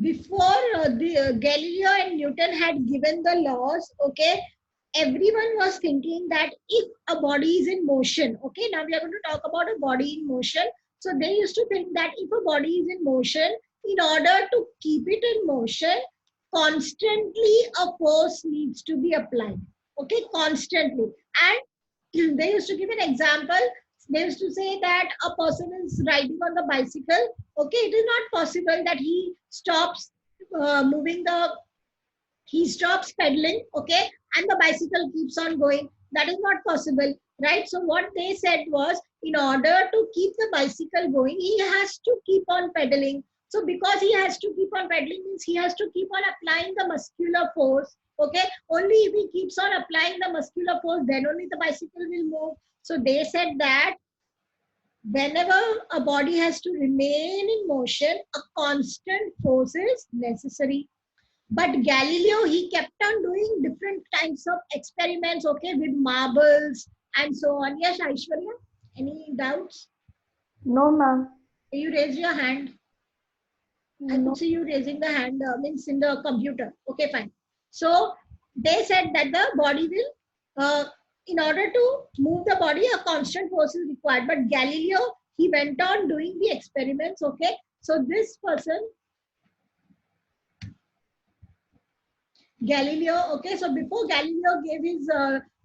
before Galileo and Newton had given the laws, okay, everyone was thinking that if a body is in motion, okay, now we are going to talk about a body in motion. So they used to think that if a body is in motion, in order to keep it in motion, constantly a force needs to be applied, okay, constantly. And they used to give an example. They used to say that a person is riding on the bicycle, okay, it is not possible that he stops moving the he stops pedaling, okay, and the bicycle keeps on going. That is not possible, right? So what they said was, in order to keep the bicycle going, he has to keep on pedaling. So because he has to keep on pedaling means he has to keep on applying the muscular force, okay. Only if he keeps on applying the muscular force, then only the bicycle will move. So they said that whenever a body has to remain in motion, a constant force is necessary. But Galileo, he kept on doing different kinds of experiments, okay, with marbles and so on. Yes, Aishwarya, any doubts? No, ma'am. You raise your hand. I could No. see you raising the hand, means in the computer. Okay, fine. So they said that the body will, in order to move the body, a constant force is required. But Galileo, he went on doing the experiments, okay. So this person, Galileo, okay, so before Galileo gave his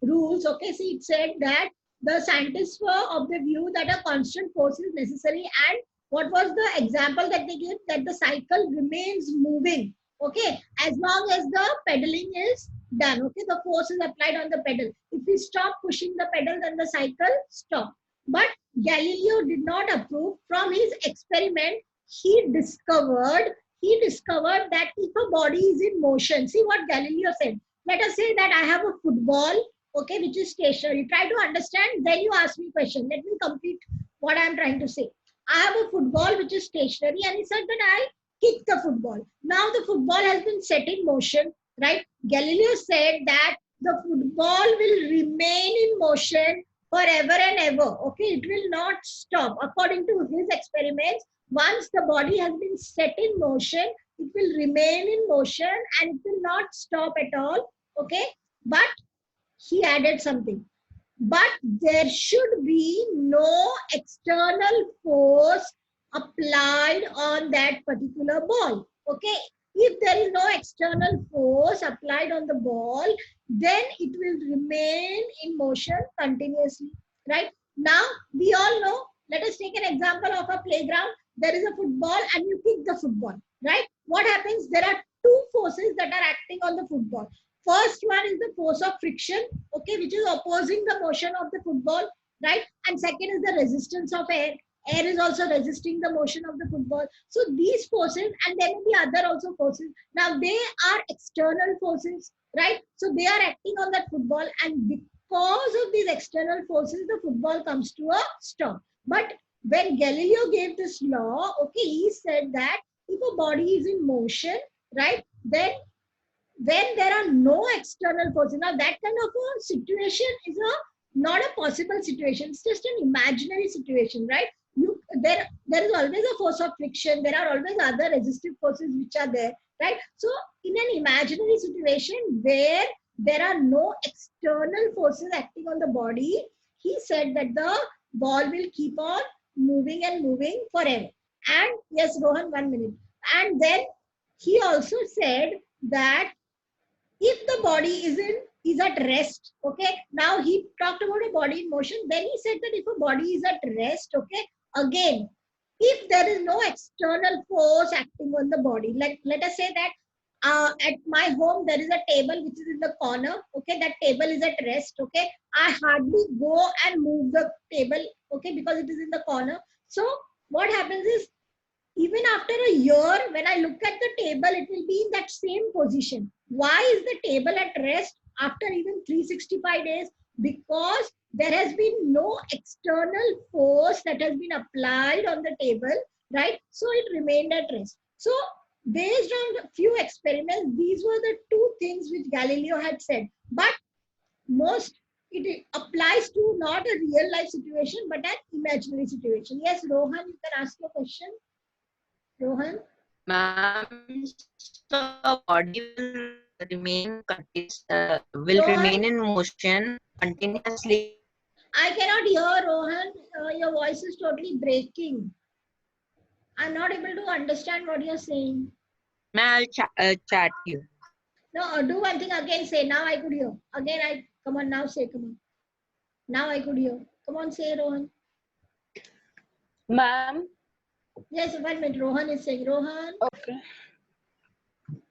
rules, okay, see, it said that the scientists were of the view that a constant force is necessary. And what was the example that they gave? That the cycle remains moving, okay, as long as the pedaling is done, okay, the force is applied on the pedal. If we stop pushing the pedal, then the cycle stops. But Galileo did not approve. From his experiment, he discovered he discovered that if a body is in motion, see what Galileo said. Let us say that I have a football, okay, which is stationary. Try to understand, then you ask me question. Let me complete what I am trying to say. I have a football which is stationary, and he said that I kick the football. Now the football has been set in motion, right? Galileo said that the football will remain in motion forever and ever. Okay, it will not stop. According to his experiments, once the body has been set in motion, it will remain in motion and it will not stop at all, okay. But he added something, but there should be no external force applied on that particular ball, okay. If there is no external force applied on the ball, then it will remain in motion continuously, right? Now we all know, let us take an example of a playground. There is a football and you kick the football, right? What happens? There are two forces that are acting on the football. First one is the force of friction, okay, which is opposing the motion of the football, right? And second is the resistance of air. Air is also resisting the motion of the football. So these forces, and there will be other also forces. Now they are external forces, right? So they are acting on that football, and because of these external forces, the football comes to a stop. But when Galileo gave this law, okay, he said that if a body is in motion, right, then when there are no external forces, now that kind of a situation is a not a possible situation. It's just an imaginary situation, right? There is always a force of friction. There are always other resistive forces which are there, right? So in an imaginary situation where there are no external forces acting on the body, he said that the ball will keep on moving and moving forever. And yes, Rohan, 1 minute. And then he also said that if the body is at rest, okay, now he talked about a body in motion, then he said that if a body is at rest, okay, again, if there is no external force acting on the body, like let us say that at my home there is a table which is in the corner, okay, that table is at rest, okay, I hardly go and move the table, okay, because it is in the corner. So what happens is, even after a year, when I look at the table, it will be in that same position. Why is the table at rest after even 365 days? Because there has been no external force that has been applied on the table, right? So it remained at rest. So based on a few experiments, these were the two things which Galileo had said. But most it applies to not a real life situation, but an imaginary situation. Yes, Rohan, you can ask your question. Rohan? Ma'am, so body will Rohan, remain in motion continuously. I cannot hear Rohan. Your voice is totally breaking. I'm not able to understand what you're saying. Ma'am, I'll chat you. No, do one thing again. Say now I could hear. Again, I come on now. Say come on. Now I could hear. Come on, say Rohan. Ma'am. Yes, 1 minute. Rohan is saying. Rohan. Okay.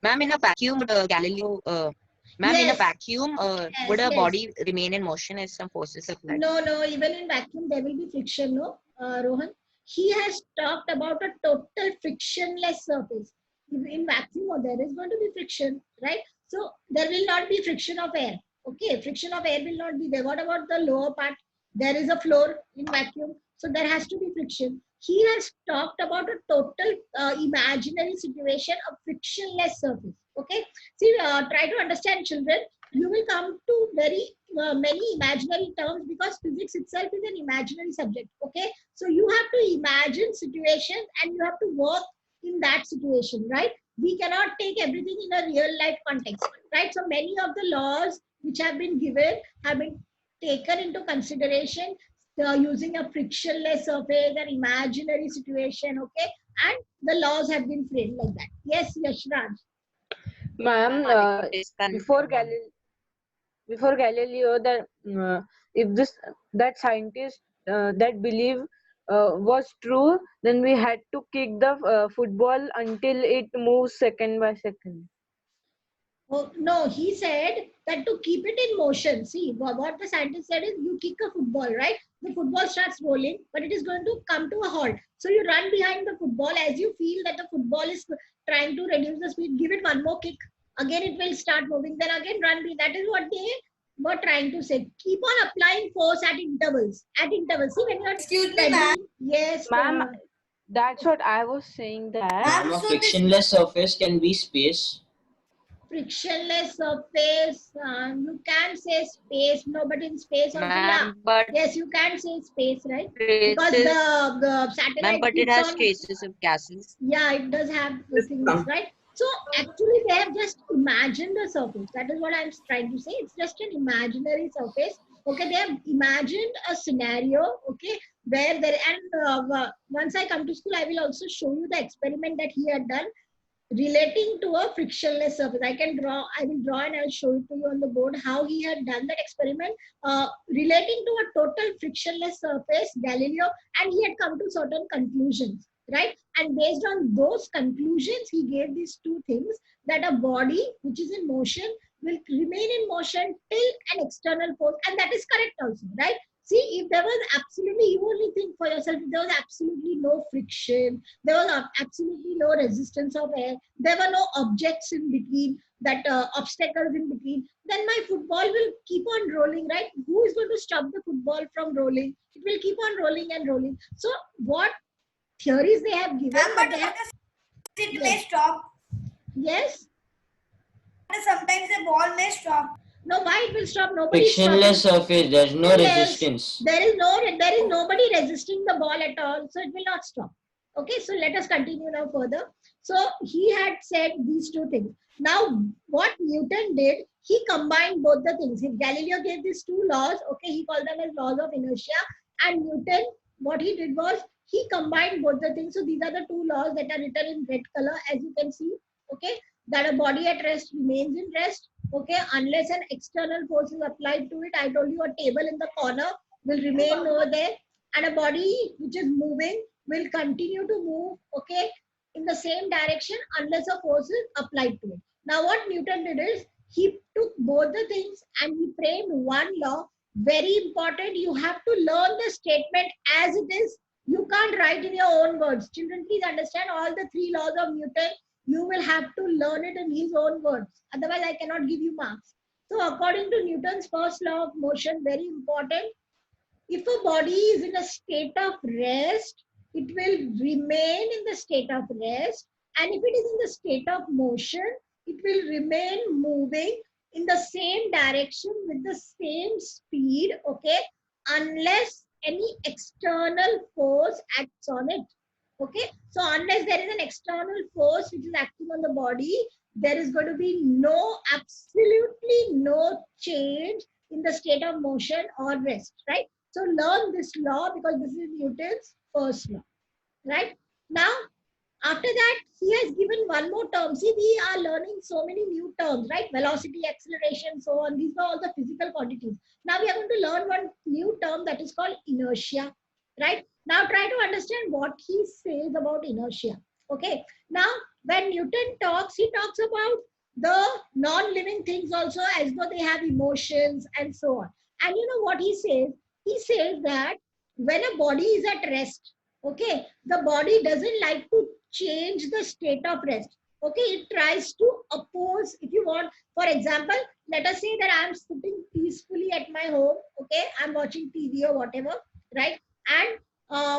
Ma'am, in a vacuum, would Galileo, ma'am, in a Yes. vacuum, Yes, would a yes. body remain in motion as some forces applied? No. Even in vacuum, there will be friction. No, Rohan. He has talked about a total frictionless surface. In vacuum, there is going to be friction, right? So there will not be friction of air. Okay, friction of air will not be there. What about the lower part? There is a floor in vacuum, so there has to be friction. He has talked about a total imaginary situation of frictionless surface. Okay, see, try to understand, children. You will come to very many imaginary terms because physics itself is an imaginary subject. Okay, so you have to imagine situations and you have to work in that situation, right? We cannot take everything in a real life context, right? So many of the laws which have been given have been taken into consideration using a frictionless surface, an imaginary situation, okay, and the laws have been framed like that. Yes, Yashraj. Ma'am, before Galileo, that if that scientist that believe was true, then we had to kick the football until it moves second by second. Oh, no, he said that to keep it in motion. See, what the scientist said is you kick a football, right? The football starts rolling, but it is going to come to a halt. So you run behind the football as you feel that the football is trying to reduce the speed. Give it one more kick. Again, it will start moving. Then again, run. That is what they were trying to say. Keep on applying force at intervals. At intervals. See, when you're Excuse me, ma'am. yes, Ma'am, that's what I was saying that. Ma'am, Ma'am, a so frictionless surface can be space. frictionless surface. You can say space. No, but in space also, yeah. Ma'am, but Yes, you can say space, right? Because traces, the satellite ma'am, but it keeps has on. traces of gases. Yeah, it does have the things, right? So actually, they have just imagined a surface. That is what I'm trying to say. It's just an imaginary surface. Okay, they have imagined a scenario. Okay, where there and once I come to school, I will also show you the experiment that he had done relating to a frictionless surface. I will draw and I'll show it to you on the board how he had done that experiment relating to a total frictionless surface, Galileo, and he had come to certain conclusions, right? And based on those conclusions, he gave these two things that a body which is in motion will remain in motion till an external force, and that is correct also, right? See, if there was absolutely, you only think for yourself, if there was absolutely no friction, there was absolutely no resistance of air, there were no objects in between, that obstacles in between, then my football will keep on rolling, right? Who is going to stop the football from rolling? It will keep on rolling and rolling. So what theories they have given, ma'am, but they have, it may yes, stop. yes, Sometimes the ball may stop. no, why it will stop? Nobody is Frictionless stopping. surface, there's no Yes, resistance. there is nobody resisting the ball at all, so it will not stop. Okay, so let us continue now further. So he had said these two things. Now, what Newton did, he combined both the things. If Galileo gave these two laws, okay, he called them as laws of inertia, and Newton, what he did was he combined both the things. So these are the two laws that are written in red color, as you can see. Okay, that a body at rest remains in rest. Okay, unless an external force is applied to it. I told you a table in the corner will remain over there, and a body which is moving will continue to move, okay, in the same direction unless a force is applied to it. Now, what Newton did is he took both the things and he framed one law. Very important, you have to learn the statement as it is. You can't write in your own words. Children, please understand all the three laws of Newton. You will have to learn it in his own words. Otherwise, I cannot give you marks. So, according to Newton's first law of motion, very important, if a body is in a state of rest, it will remain in the state of rest. And if it is in the state of motion, it will remain moving in the same direction with the same speed, okay, unless any external force acts on it. Okay, so unless there is an external force which is acting on the body, there is going to be absolutely no change in the state of motion or rest, right? So learn this law because this is Newton's first law, right? Now, after that, he has given one more term. See, we are learning so many new terms, right? Velocity, acceleration, so on. These are all the physical quantities. Now we are going to learn one new term that is called inertia, right? Now try to understand what he says about inertia. Okay. Now, when Newton talks, he talks about the non-living things also as though they have emotions and so on. And you know what he says? He says that when a body is at rest, okay, the body doesn't like to change the state of rest. Okay, it tries to oppose. If you want, for example, let us say that I'm sitting peacefully at my home. Okay, I'm watching TV or whatever, right? And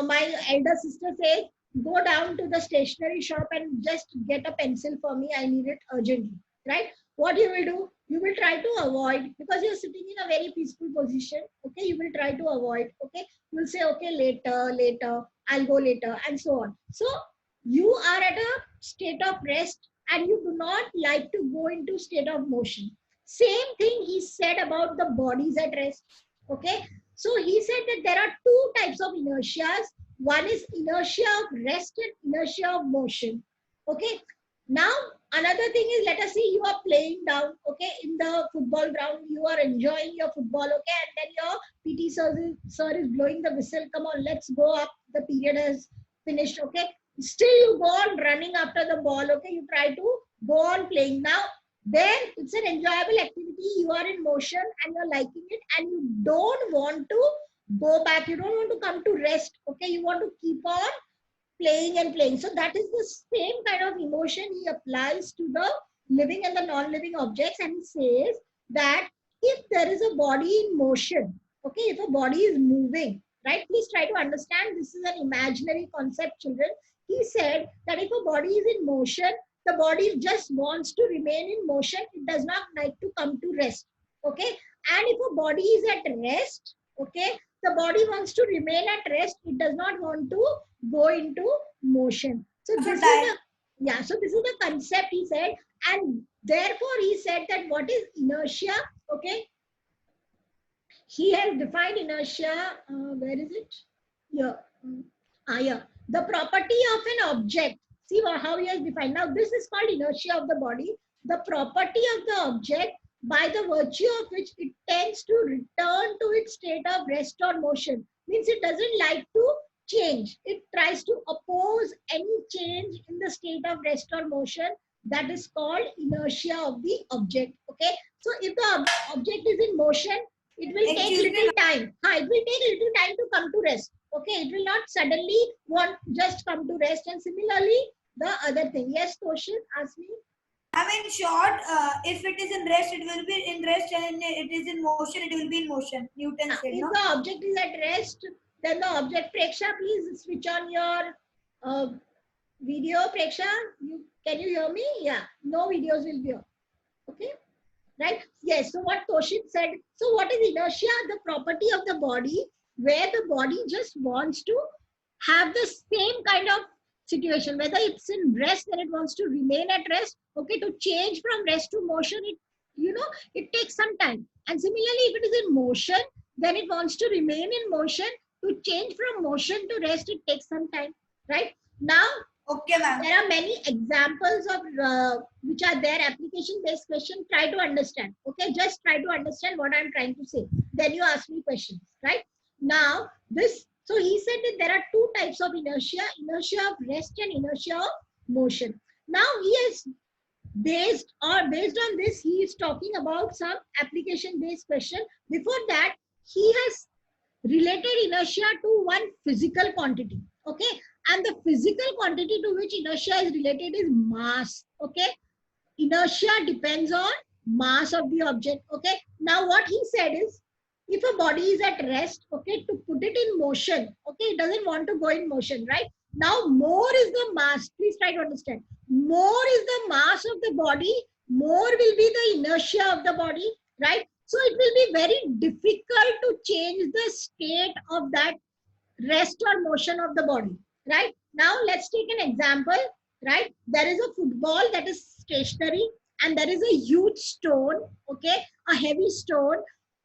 my elder sister says, go down to the stationery shop and just get a pencil for me. I need it urgently, right? What you will do? You will try to avoid because you're sitting in a very peaceful position. Okay, you will try to avoid. Okay, you will say, okay, later, I'll go later, and so on. So you are at a state of rest and you do not like to go into state of motion. Same thing he said about the bodies at rest. Okay, so he said that there are two types of inertias. One is inertia of rest and inertia of motion. Okay, now another thing is, let us say you are playing down, okay, in the football ground, you are enjoying your football, okay, and then your PT sir is blowing the whistle, come on, let's go up, the period has finished, okay. Still you go on running after the ball, okay, you try to go on playing. Now, then it's an enjoyable activity, you are in motion and you're liking it and you don't want to go back, you don't want to come to rest, okay, you want to keep on playing and playing. So that is the same kind of emotion he applies to the living and the non-living objects, and he says that if there is a body in motion, okay, if a body is moving, right, please try to understand this is an imaginary concept, children. He said that if a body is in motion, the body just wants to remain in motion, it does not like to come to rest, okay. And if a body is at rest, okay, the body wants to remain at rest, it does not want to go into motion. So this is the, yeah, so this is the concept he said, and therefore he said that what is inertia, okay. He has defined inertia, where is it? Here. Yeah. The property of an object. See how he has defined. Now this is called inertia of the body. The property of the object by the virtue of which it tends to return to its state of rest or motion. Means it doesn't like to change. It tries to oppose any change in the state of rest or motion. That is called inertia of the object. Okay. So if the object is in motion, it will take little time. It will take little time to come to rest. Okay. It will not suddenly want just come to rest. And similarly, the other thing. Yes, Toshin, ask me. I mean, short, if it is in rest, it will be in rest, and it is in motion, it will be in motion. Newton said, if no? the object is at rest, then the object, Preksha, please switch on your video, Preksha. Can you hear me? Yeah, no videos will be on. Okay, right? Yes, so what Toshin said, so what is inertia? The property of the body where the body just wants to have the same kind of situation, whether it's in rest, then it wants to remain at rest. Okay, to change from rest to motion, it takes some time. And similarly, if it is in motion, then it wants to remain in motion. To change from motion to rest, it takes some time, right? Now, okay, ma'am. There are many examples of which are there, application-based question. Try to understand, okay? Just try to understand what I'm trying to say. Then you ask me questions, right? Now, so he said that there are two types of inertia, inertia of rest and inertia of motion. Now, he is based on this, he is talking about some application-based question. Before that, he has related inertia to one physical quantity, okay, and the physical quantity to which inertia is related is mass, okay. Inertia depends on mass of the object, okay. Now what he said is, if a body is at rest, okay, to put it in motion, okay, it doesn't want to go in motion, right? Now more is the mass, please try to understand, more is the mass of the body, more will be the inertia of the body, right? So it will be very difficult to change the state of that rest or motion of the body, right? Now let's take an example, right? There is a football that is stationary and there is a huge stone, okay, a heavy stone,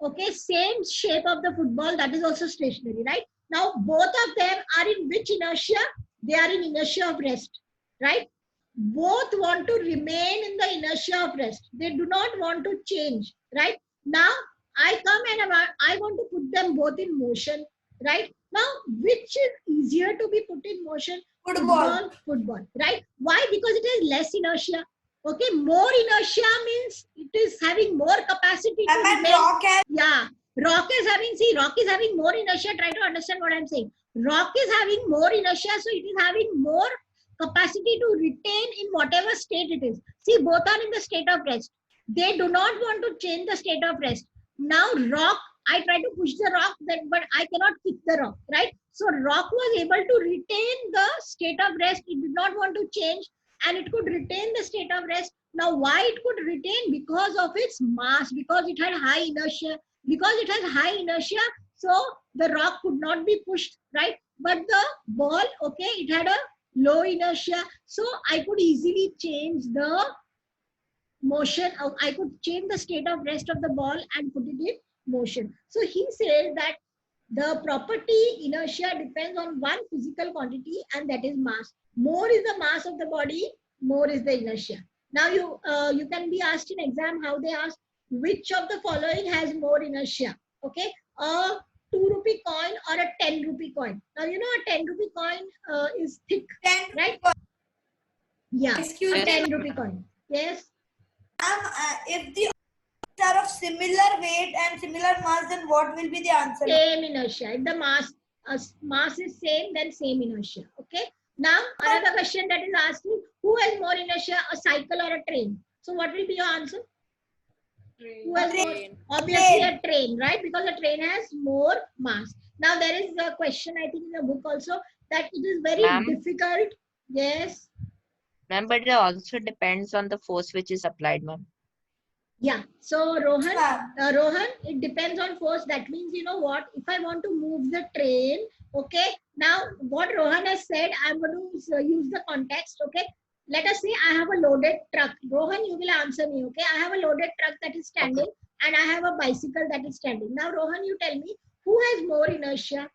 okay, same shape of the football that is also stationary, right? Now both of them are in which inertia? They are in inertia of rest, right? Both want to remain in the inertia of rest. They do not want to change, right? Now I come and I want to put them both in motion, right? Now which is easier to be put in motion? Football. Football, right? Why? Because it has less inertia. Okay, more inertia means it is having more capacity to And remain. rock has Yeah, rock is having more inertia. Try to understand what I'm saying. Rock is having more inertia, so it is having more capacity to retain in whatever state it is. See, both are in the state of rest. They do not want to change the state of rest. Now, rock, I try to push the rock, but I cannot kick the rock, right? So, rock was able to retain the state of rest. It did not want to change and it could retain the state of rest. Now, why it could retain? Because of its mass, because it had high inertia. Because it has high inertia, so the rock could not be pushed, right? But the ball, okay, it had a low inertia, so I could easily change the motion. I could change the state of rest of the ball and put it in motion. So he says that the property inertia depends on one physical quantity, and that is mass. More is the mass of the body, more is the inertia. Now you can be asked in exam how they ask which of the following has more inertia. Okay, a 2 rupee coin or a 10 rupee coin. Now you know a 10 rupee coin is thick, 10 right? Yeah, Excuse a me, 10 rupee coin. Yes. if the are of similar weight and similar mass, then what will be the answer? Same inertia. If the mass is same, then same inertia. Okay. Now another question that is asked is who has more inertia, a cycle or a train? So what will be your answer? Who has more? Obviously a train, right? Because a train has more mass. Now there is a question I think in the book also that it is very difficult. Yes. Ma'am, but it also depends on the force which is applied, ma'am. Yeah. So Rohan, it depends on force. That means, you know what? If I want to move the train, okay. Now what Rohan has said, I'm going to use the context. Okay. Let us say I have a loaded truck. Rohan, you will answer me. Okay. I have a loaded truck that is standing, and I have a bicycle that is standing. Now Rohan, you tell me who has more inertia?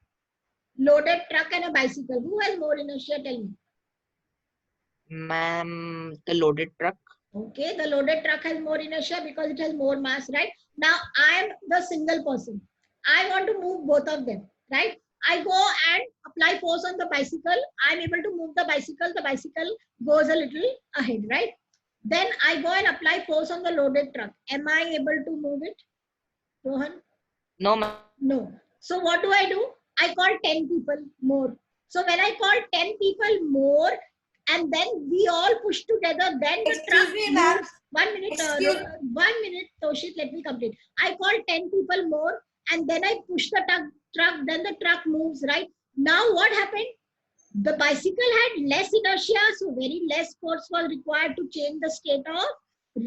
Loaded truck and a bicycle. Who has more inertia? Tell me. Ma'am, the loaded truck. Okay, the loaded truck has more inertia because it has more mass, right? Now I am the single person. I want to move both of them, right? I go and apply force on the bicycle. I'm able to move the bicycle. The bicycle goes a little ahead, right? Then I go and apply force on the loaded truck. Am I able to move it, Rohan? No, ma'am. No. So what do? I call 10 people more. So when I call 10 people more, and then we all push together, then the truck moves. 1 minute, 1 minute, Toshit, let me complete. I call 10 people more, and then I push the truck, then the truck moves, right? Now what happened? The bicycle had less inertia, so very less force was required to change the state of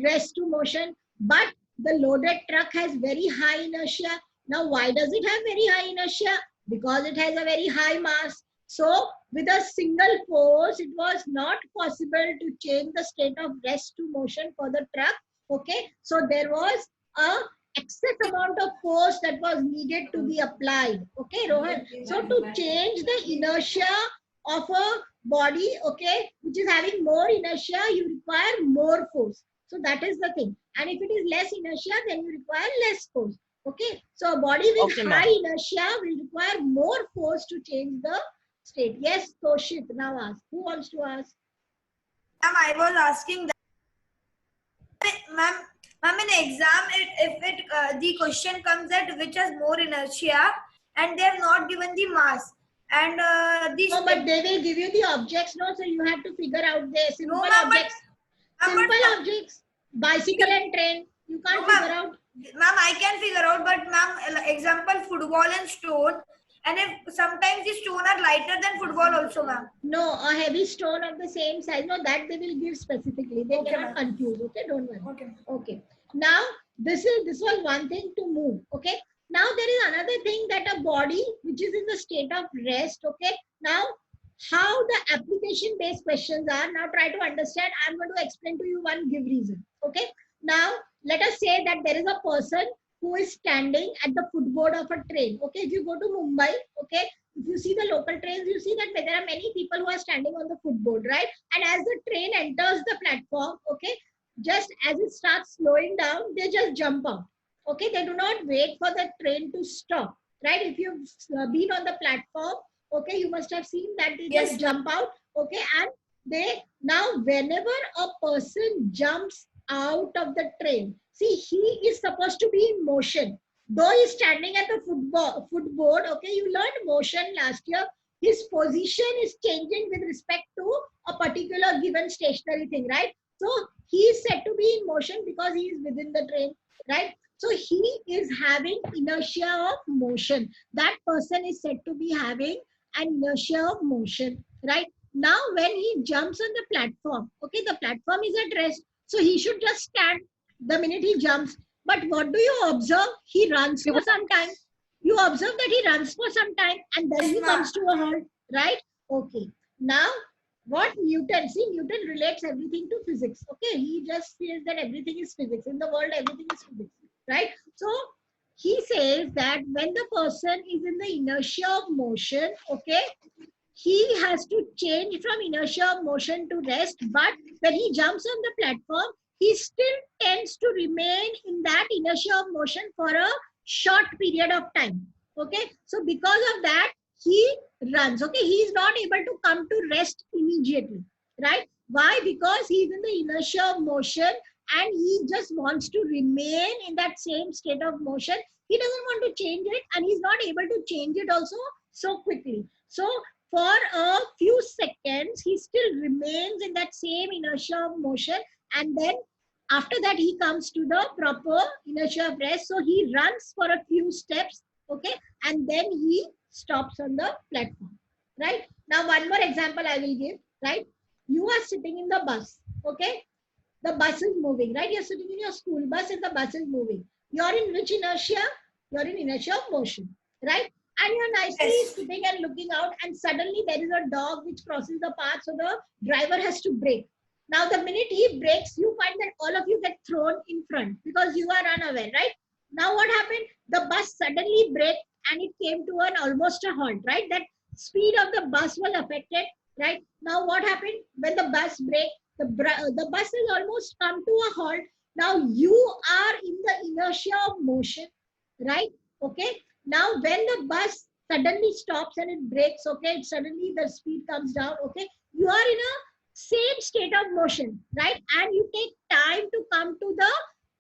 rest to motion. But the loaded truck has very high inertia. Now, why does it have very high inertia? Because it has a very high mass. So, with a single force, it was not possible to change the state of rest to motion for the truck. Okay, so there was a excess amount of force that was needed to be applied. Okay, Rohan. So, to change the inertia of a body, okay, which is having more inertia, you require more force. So that is the thing. And if it is less inertia, then you require less force. Okay, so a body with high inertia will require more force to change the state. Yes, Toshit, now ask. Who wants to ask? Ma'am, I was asking that. Ma'am, in exam, the question comes that which has more inertia, and they have not given the mass. And no, but they will give you the objects, no? So you have to figure out the simple objects. Objects, bicycle and train. You can't figure out. Ma'am, I can figure out, but ma'am, example, football and stone. And if sometimes the stone are lighter than football also, ma'am. No, a heavy stone of the same size. No, that they will give specifically. They cannot confuse. Okay, don't worry. Okay. Now, this was one thing to move. Okay. Now there is another thing that a body which is in the state of rest. Okay. Now how the application based questions are. Now try to understand. I'm going to explain to you one give reason. Okay. Now let us say that there is a person who is standing at the footboard of a train. Okay. If you go to Mumbai, okay, if you see the local trains, you see that there are many people who are standing on the footboard, right? And as the train enters the platform, okay, just as it starts slowing down, they just jump out. Okay. They do not wait for the train to stop, right? If you've been on the platform, okay, you must have seen that they Yes, just jump out, okay, and they now whenever a person jumps out of the train, see, he is supposed to be in motion, though he's standing at the footboard. Okay, you learned motion last year. His position is changing with respect to a particular given stationary thing, right? So he is said to be in motion because he is within the train, right? So he is having inertia of motion. That person is said to be having an inertia of motion, right? Now, when he jumps on the platform, okay, the platform is at rest, so he should just stand the minute he jumps. But what do you observe? He runs for some time. You observe that he runs for some time and then Yes, he ma'am. comes to a halt, right? Okay. Now, what Newton, see, Newton relates everything to physics. Okay, he just says that everything is physics. In the world, everything is physics, right? So, he says that when the person is in the inertia of motion, okay, he has to change from inertia of motion to rest, but when he jumps on the platform, he still tends to remain in that inertia of motion for a short period of time. Okay, so because of that, he runs. Okay, he is not able to come to rest immediately, right? Why? Because he is in the inertia of motion and he just wants to remain in that same state of motion. He doesn't want to change it and he's not able to change it also so quickly. So for a few seconds, he still remains in that same inertia of motion. And then after that, he comes to the proper inertia of rest. So he runs for a few steps, okay? And then he stops on the platform, right? Now, one more example I will give, right? You are sitting in the bus, okay? The bus is moving, right? You're sitting in your school bus and the bus is moving. You're in which inertia? You're in inertia of motion, right? And you're nicely Yes. sitting and looking out, and suddenly there is a dog which crosses the path, so the driver has to brake. Now, the minute he brakes, you find that all of you get thrown in front because you are unaware, right? Now, what happened? The bus suddenly braked and it came to an almost a halt, right? That speed of the bus was affected, right? Now, what happened when the bus braked? The bus has almost come to a halt. Now, you are in the inertia of motion, right? Okay. Now, when the bus suddenly stops and it brakes, okay, suddenly the speed comes down, okay, you are in a same state of motion, right? And you take time to come to the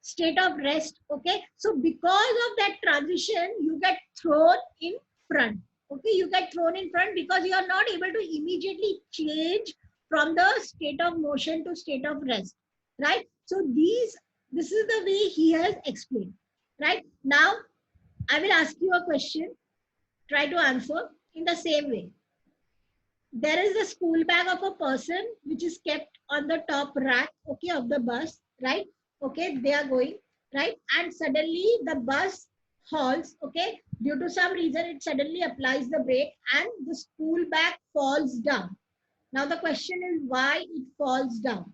state of rest, okay? So because of that transition, you get thrown in front, okay? You get thrown in front because you are not able to immediately change from the state of motion to state of rest, right? So this is the way he has explained, right? Now, I will ask you a question. Try to answer in the same way. There is a school bag of a person which is kept on the top rack, okay, of the bus, right? Okay, they are going, right? And suddenly the bus halts, okay? Due to some reason, it suddenly applies the brake and the school bag falls down. Now the question is why it falls down.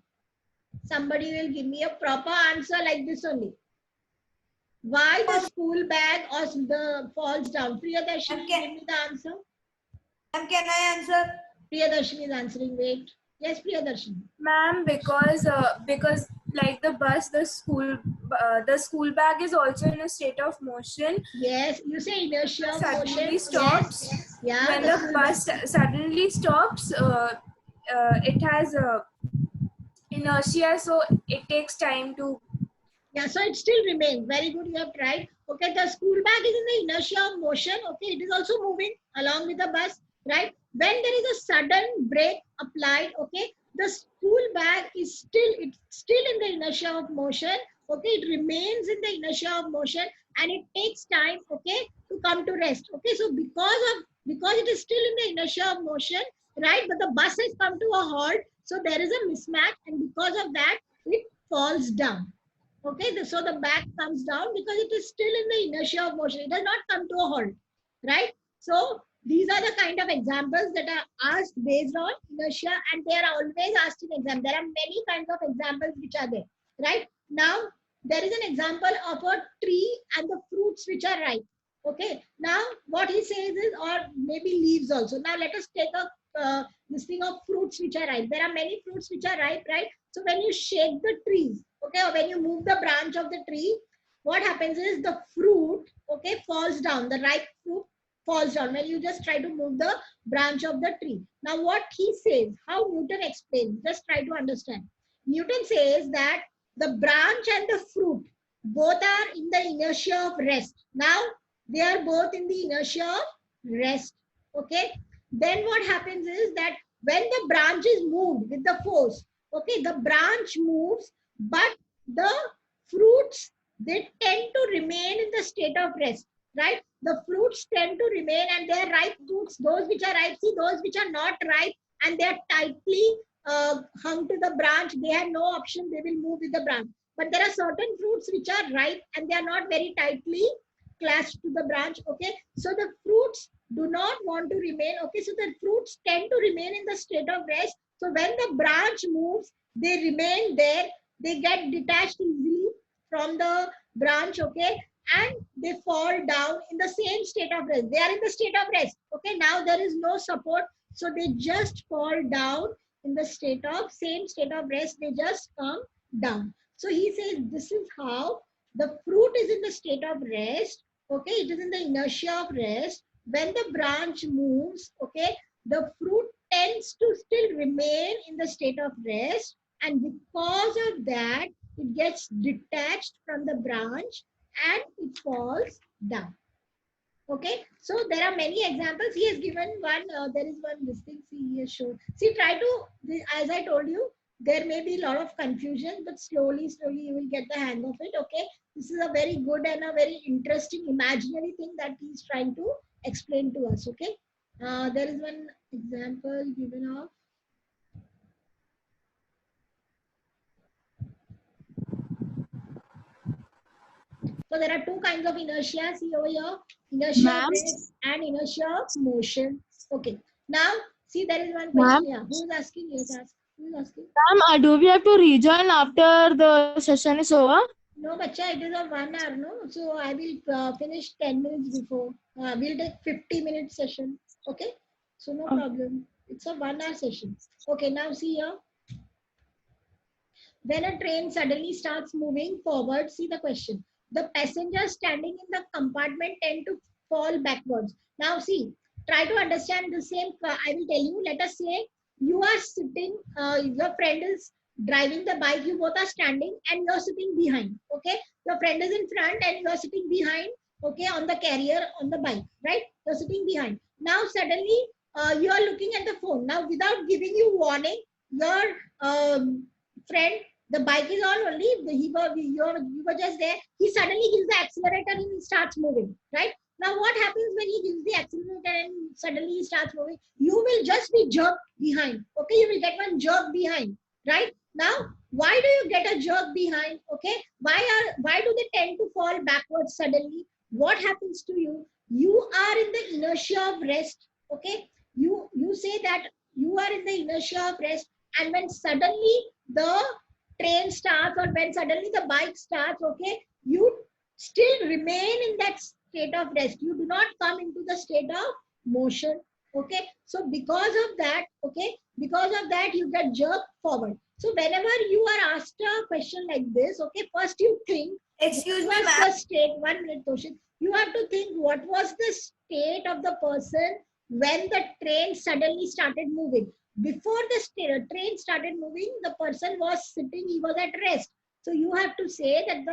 Somebody will give me a proper answer like this only. Why the school bag or the falls down? Priyadarshini, Okay. give me the answer. Ma'am, can I answer? Priyadarshini is answering. Wait. Yes, Priyadarshini. Ma'am, because like the school bag is also in a state of motion. Yes, you say inertia of Suddenly motion. stops. Yes. Yeah. When the the school bus bag. suddenly stops, it has inertia, so it takes time to. Yeah, so it still remains. Very good, you have tried. Okay, the school bag is in the inertia of motion. Okay, it is also moving along with the bus, right? When there is a sudden brake applied, okay, the school bag is still in the inertia of motion. Okay, it remains in the inertia of motion and it takes time, okay, to come to rest. Okay, so because it is still in the inertia of motion, right? But the bus has come to a halt, so there is a mismatch, and because of that, it falls down. Okay, so the back comes down because it is still in the inertia of motion. It does not come to a halt, right? So These are the kind of examples that are asked based on inertia, and they are always asked in exam. There are many kinds of examples which are there, right? Now, there is an example of a tree and the fruits which are ripe. Okay, now what he says is, or maybe leaves also. Now let us take a this thing of fruits which are ripe. There are many fruits which are ripe, right? So when you shake the trees, okay, or when you move the branch of the tree, what happens is the fruit, okay, falls down. The ripe fruit falls down when you just try to move the branch of the tree. Now what he says, how Newton explains, just try to understand. Newton says that the branch and the fruit both are in the inertia of rest. Now they are both in the inertia of rest. Okay, then what happens is that when the branch is moved with the force, okay, the branch moves, but the fruits, they tend to remain in the state of rest, right? The fruits tend to remain, and they are ripe fruits. Those which are ripe, see, those which are not ripe and they are tightly hung to the branch, they have no option, they will move with the branch. But there are certain fruits which are ripe and they are not very tightly clasped to the branch. Okay, so the fruits do not want to remain. Okay, so the fruits tend to remain in the state of rest. So when the branch moves, they remain there, they get detached easily from the branch. Okay, and they fall down in the same state of rest. They are in the state of rest. Okay, now there is no support, so they just fall down in the same state of rest. They just come down. So he says this is how the fruit is in the state of rest. Okay, it is in the inertia of rest. When the branch moves, okay, the fruit tends to still remain in the state of rest, and because of that, it gets detached from the branch and it falls down. Okay, so there are many examples. He has given one, there is one, this thing, see, he has shown. See, try to, as I told you, there may be a lot of confusion, but slowly you will get the hang of it. Okay, this is a very good and a very interesting imaginary thing that he's trying to explain to us. Okay, there is one example given of. So there are two kinds of inertia. See over here, inertia of rest and inertia of motion. Okay. Now, see, there is one question. Yeah. Who's asking? Yes, ask. Who's asking? Ma'am, do we have to rejoin after the session is over? No, bacha, it is a 1 hour, no? So I will finish 10 minutes before. We'll take 50-minute session. Okay? So no problem. It's a 1 hour session. Okay, now see here. When a train suddenly starts moving forward, see the question. The passengers standing in the compartment tend to fall backwards. Now see, try to understand the same. I will tell you. Let us say you are sitting, your friend is driving the bike, you both are standing and you're sitting behind. Okay, your friend is in front and you're sitting behind. Okay, on the carrier on the bike, right? You're sitting behind. Now suddenly you are looking at the phone. Now without giving you warning, your friend, the bike is on only, you were just there, he suddenly gives the accelerator and he starts moving, right? Now what happens when he gives the accelerator and suddenly he starts moving? You will just be jerked behind. Okay, you will get one jerk behind, right? Now why do you get a jerk behind? Okay, why do they tend to fall backwards suddenly? What happens to you? You are in the inertia of rest. Okay, you say that you are in the inertia of rest, and when suddenly the train starts or when suddenly the bike starts, okay, you still remain in that state of rest. You do not come into the state of motion. Okay, so because of that, okay, because of that you get jerked forward. So whenever you are asked a question like this, okay, first you think, Excuse me, what was ma'am. the state, 1 minute question, you have to think what was the state of the person when the train suddenly started moving. Before the train started moving, the person was sitting, he was at rest. So you have to say that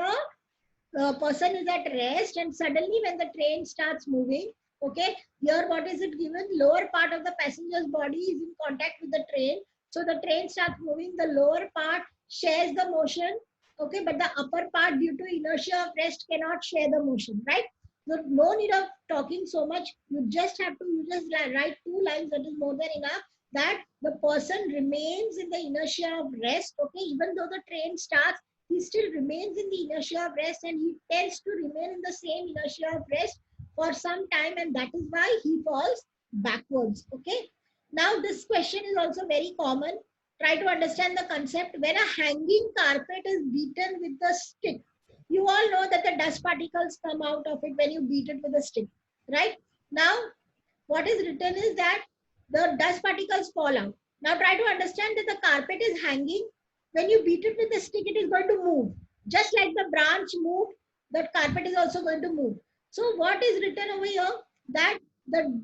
the person is at rest, and suddenly when the train starts moving, okay, here what is it given? Lower part of the passenger's body is in contact with the train. So the train starts moving, the lower part shares the motion, okay, but the upper part due to inertia of rest cannot share the motion, right? So no need of talking so much. You just have to, you just write 2 lines, that is more than enough, that the person remains in the inertia of rest. Okay, even though the train starts, he still remains in the inertia of rest, and he tends to remain in the same inertia of rest for some time, and that is why he falls backwards. Okay. Now this question is also very common. Try to understand the concept. When a hanging carpet is beaten with a stick, you all know that the dust particles come out of it when you beat it with a stick, right? Now, what is written is that the dust particles fall out. Now try to understand that the carpet is hanging. When you beat it with the stick, it is going to move. Just like the branch moved, the carpet is also going to move. So what is written over here? That the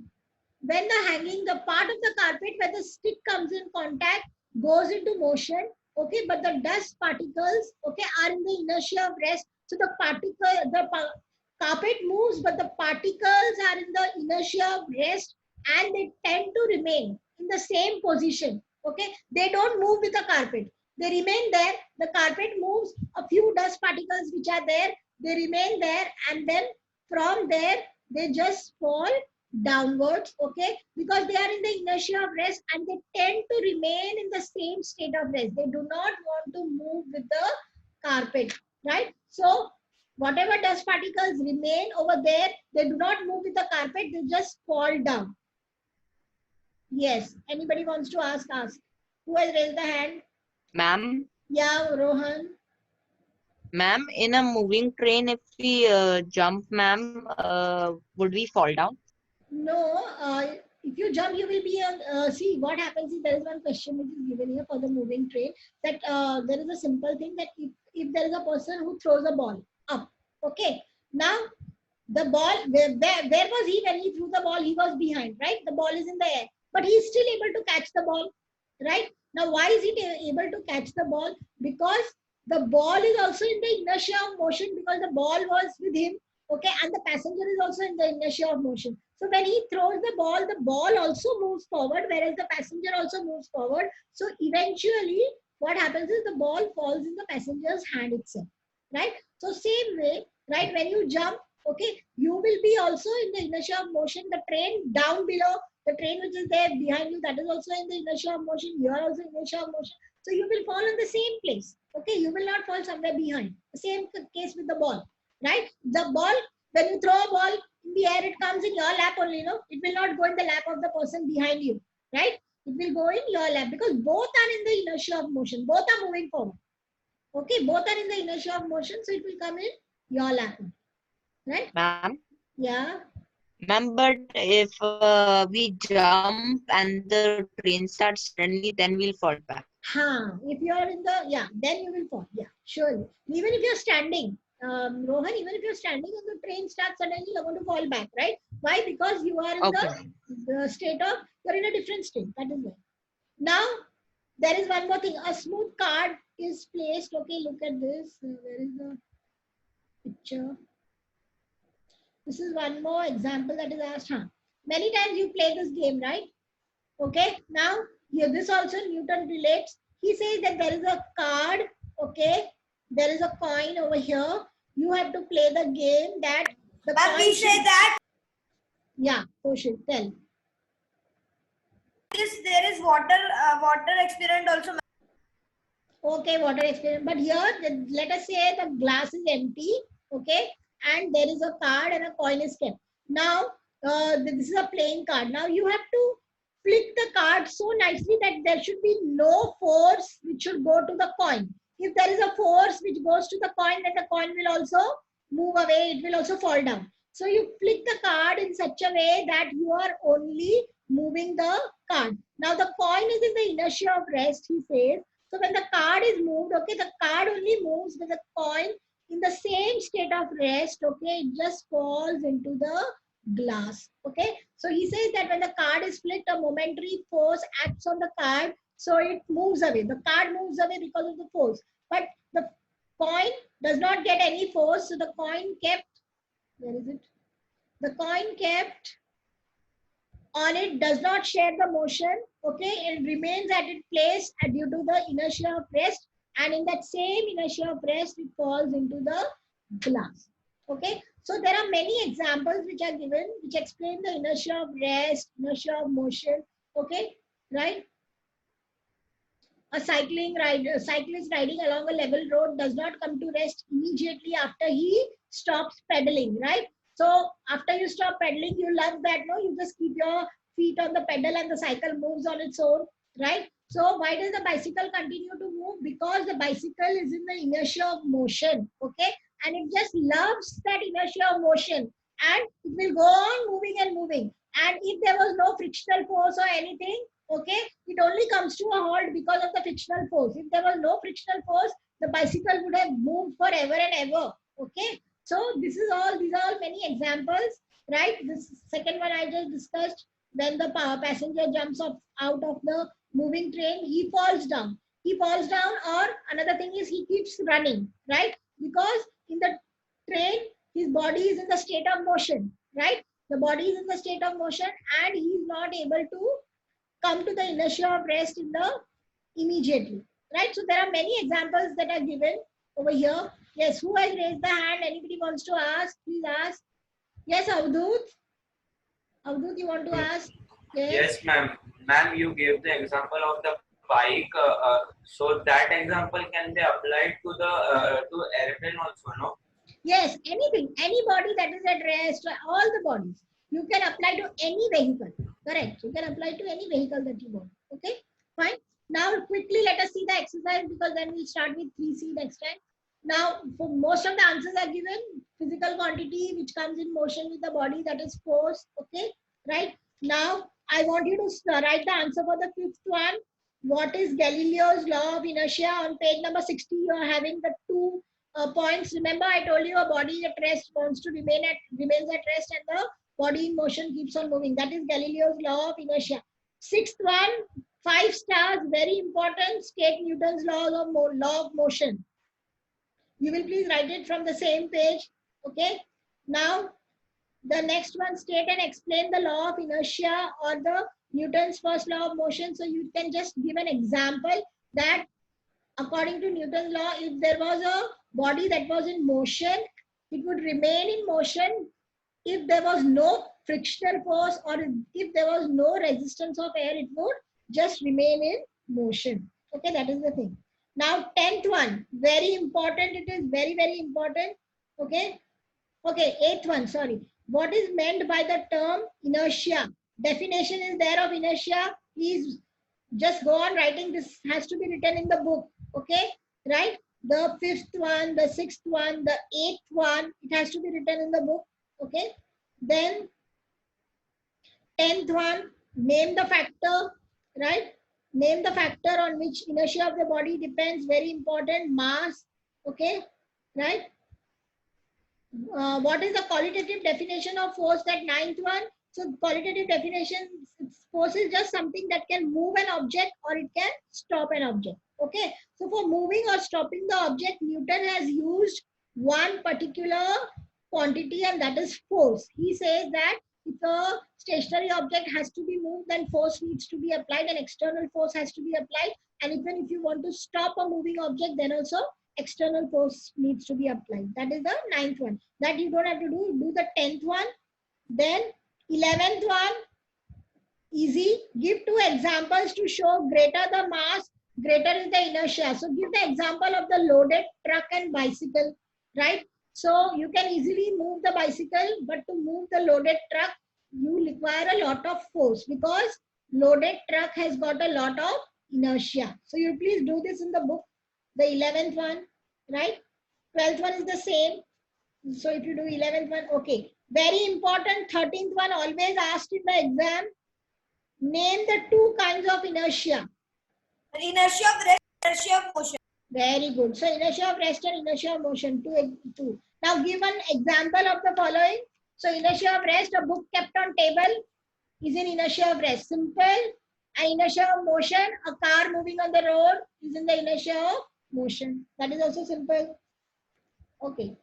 when the hanging, the part of the carpet where the stick comes in contact goes into motion, okay, but the dust particles, okay, are in the inertia of rest. So the carpet moves, but the particles are in the inertia of rest, and they tend to remain in the same position, okay. They don't move with the carpet. They remain there. The carpet moves, a few dust particles which are there, they remain there, and then from there, they just fall downwards, okay, because they are in the inertia of rest and they tend to remain in the same state of rest. They do not want to move with the carpet, right? So whatever dust particles remain over there, they do not move with the carpet, they just fall down. Yes, anybody wants to ask? Who has raised the hand? Ma'am, Yeah, Rohan. ma'am, in a moving train, if we jump, ma'am, would we fall down? No, if you jump, you will be on. See, what happens is there is one question which is given here for the moving train, that there is a simple thing that if there is a person who throws a ball up, okay, now the ball, where was he when he threw the ball? He was behind, right? The ball is in the air, but he is still able to catch the ball, right? Now, why is he able to catch the ball? Because the ball is also in the inertia of motion, because the ball was with him, okay, and the passenger is also in the inertia of motion. So when he throws the ball also moves forward, whereas the passenger also moves forward. So eventually, what happens is the ball falls in the passenger's hand itself, right? So same way, right? When you jump, okay, you will be also in the inertia of motion. The train down below, the train which is there behind you, that is also in the inertia of motion. You are also in inertia of motion. So you will fall in the same place. Okay, you will not fall somewhere behind. The same case with the ball, right? The ball, when you throw a ball in the air, it comes in your lap only, no? It will not go in the lap of the person behind you, right? It will go in your lap because both are in the inertia of motion. Both are moving forward. Okay, both are in the inertia of motion, so it will come in your lap, right? Ma'am? Yeah. Ma'am, but if we jump and the train starts suddenly, then we'll fall back. If you are in the, yeah, then you will fall. Yeah, surely. Even if you're standing, Rohan, even if you're standing and the train starts suddenly, you're going to fall back, right? Why? Because you are in Okay. the state of, you're in a different state. That is why. Now, there is one more thing. A smooth card is placed. Okay, look at this. Where is the picture? This is one more example that is asked. Many times you play this game, right? Okay, now here this also Newton relates. He says that there is a card, okay, there is a coin over here. You have to play the game that the Ma'am, coin we say that yeah, Kaushal, tell. there is water experiment also. Okay, water experiment. But here, let us say the glass is empty, okay, and there is a card and a coin is kept. Now, this is a playing card. Now, you have to flick the card so nicely that there should be no force which should go to the coin. If there is a force which goes to the coin, then the coin will also move away. It will also fall down. So, you flick the card in such a way that you are only moving the card. Now, the coin is in the inertia of rest, he says. So when the card is moved, okay, the card only moves with the coin in the same state of rest, okay, it just falls into the glass, okay. So he says that when the card is flicked, a momentary force acts on the card, so it moves away. The card moves away because of the force, but the coin does not get any force, so the coin kept, where is it? The coin kept on it does not share the motion, okay, it remains at its place due to the inertia of rest, and in that same inertia of rest it falls into the glass, okay. So there are many examples which are given which explain the inertia of rest, inertia of motion, okay, right? A cyclist riding along a level road does not come to rest immediately after he stops pedaling, right? So after you stop pedaling, you love that, no? You just keep your feet on the pedal and the cycle moves on its own, right? So why does the bicycle continue to move? Because the bicycle is in the inertia of motion, okay? And it just loves that inertia of motion, and it will go on moving and moving. And if there was no frictional force or anything, okay, it only comes to a halt because of the frictional force. If there was no frictional force, the bicycle would have moved forever and ever, okay? So these are all many examples, right? This second one I just discussed. When the passenger jumps out of the moving train, he falls down. He falls down, or another thing is he keeps running, right? Because in the train, his body is in the state of motion, right? The body is in the state of motion, and he is not able to come to the inertia of rest in the immediately, right? So there are many examples that are given over here. Yes, who has raised the hand? Anybody wants to ask? Please ask. Yes, Avdut. Avdut, you want to ask? Yes, ma'am. Ma'am, you gave the example of the bike. So that example can be applied to the to airplane also, no? Yes, anything, any body that is at rest, all the bodies. You can apply to any vehicle. Correct. You can apply to any vehicle that you want. Okay, fine. Now quickly let us see the exercise, because then we'll start with 3C next time. Now, for most of the answers are given. Physical quantity which comes in motion with the body, that is force. Okay, right. Now, I want you to write the answer for the fifth one. What is Galileo's law of inertia? On page number 60, you are having the two points. Remember, I told you a body at rest wants to remains at rest, and the body in motion keeps on moving. That is Galileo's law of inertia. Sixth one, 5 stars, very important. State Newton's law of motion. You will please write it from the same page. Okay. Now, the next one, state and explain the law of inertia, or the Newton's first law of motion. So you can just give an example that according to Newton's law, if there was a body that was in motion, it would remain in motion if there was no frictional force, or if there was no resistance of air, it would just remain in motion. Okay, that is the thing. Now, 10th one, very important. It is very, very important. Okay. Okay, 8th one, sorry. What is meant by the term inertia? Definition is there of inertia. Please just go on writing. This has to be written in the book. Okay, right? The 5th one, the 6th one, the 8th one, it has to be written in the book. Okay, then 10th one, name the factor, right? Name the factor on which inertia of the body depends. Very important. Mass. Okay, right? What is the qualitative definition of force? That 9th one. So qualitative definition, force is just something that can move an object, or it can stop an object. Okay. So for moving or stopping the object, Newton has used one particular quantity, and that is force. He says that if a stationary object has to be moved, then force needs to be applied, and external force has to be applied. And even if you want to stop a moving object, then also external force needs to be applied. That is the 9th one. That you don't have to do. Do the 10th one. Then 11th one, easy. Give 2 examples to show greater the mass, greater is the inertia. So give the example of the loaded truck and bicycle, right? So you can easily move the bicycle, but to move the loaded truck, you require a lot of force, because loaded truck has got a lot of inertia. So you please do this in the book. The 11th one, right? 12th one is the same. So if you do 11th one, okay. Very important, 13th one, always asked in the exam. Name the 2 kinds of inertia. Inertia of rest, inertia of motion. Very good. So inertia of rest and inertia of motion, two. Now give an example of the following. So inertia of rest, a book kept on table is in inertia of rest. Simple. And inertia of motion, a car moving on the road is in the inertia of motion. That is also simple. Okay.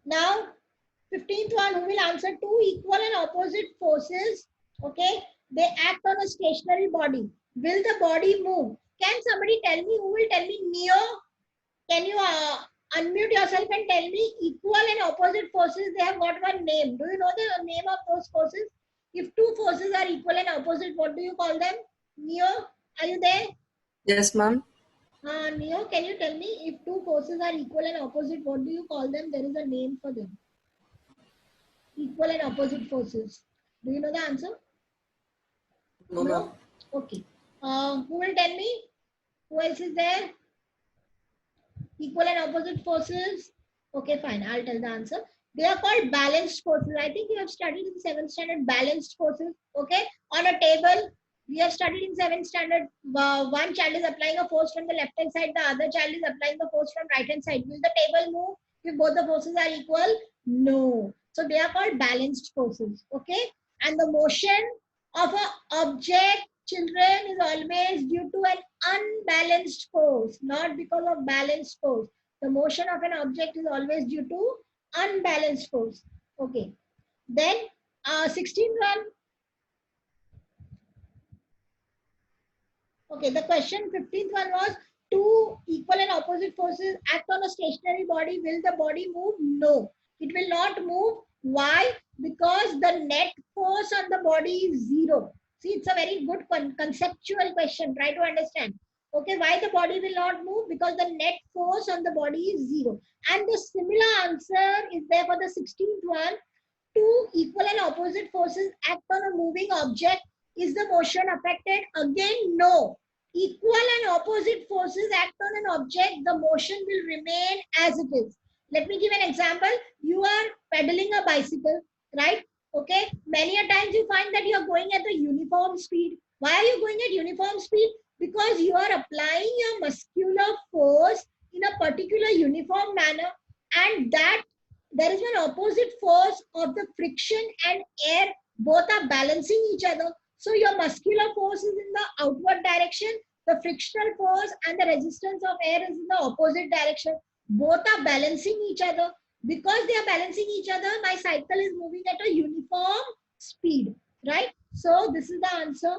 Now, 15th one, who will answer 2 equal and opposite forces. Okay. They act on a stationary body. Will the body move? Can somebody tell me? Who will tell me? Neo? Can you unmute yourself and tell me equal and opposite forces? They have got one name. Do you know the name of those forces? If 2 forces are equal and opposite, what do you call them? Neo, are you there? Yes, ma'am. Neo, can you tell me if 2 forces are equal and opposite, what do you call them? There is a name for them. Equal and opposite forces. Do you know the answer? No. Okay. Who will tell me? Who else is there? Equal and opposite forces. Okay, fine. I'll tell the answer. They are called balanced forces. I think you have studied in 7th standard balanced forces. Okay. On a table, we have studied in 7th standard. One child is applying a force from the left hand side. The other child is applying the force from right hand side. Will the table move if both the forces are equal? No. So they are called balanced forces. Okay. And the motion of an object, children, is always due to an unbalanced force, not because of balanced force. The motion of an object is always due to unbalanced force. Okay. Then 16th one. Okay, the question 15th one was, two equal and opposite forces act on a stationary body. Will the body move? No, it will not move. Why? Because the net force on the body is zero. See, it's a very good conceptual question. Try to understand. Okay, why the body will not move? Because the net force on the body is zero. And the similar answer is there for the 16th one. Two equal and opposite forces act on a moving object. Is the motion affected? Again, no. Equal and opposite forces act on an object. The motion will remain as it is. Let me give an example. You are pedaling a bicycle, right? Okay. Many a times you find that you are going at a uniform speed. Why are you going at uniform speed? Because you are applying your muscular force in a particular uniform manner, and that there is an opposite force of the friction and air. Both are balancing each other. So your muscular force is in the outward direction, the frictional force and the resistance of air is in the opposite direction. Both are balancing each other. Because they are balancing each other, my cycle is moving at a uniform speed, right? So this is the answer.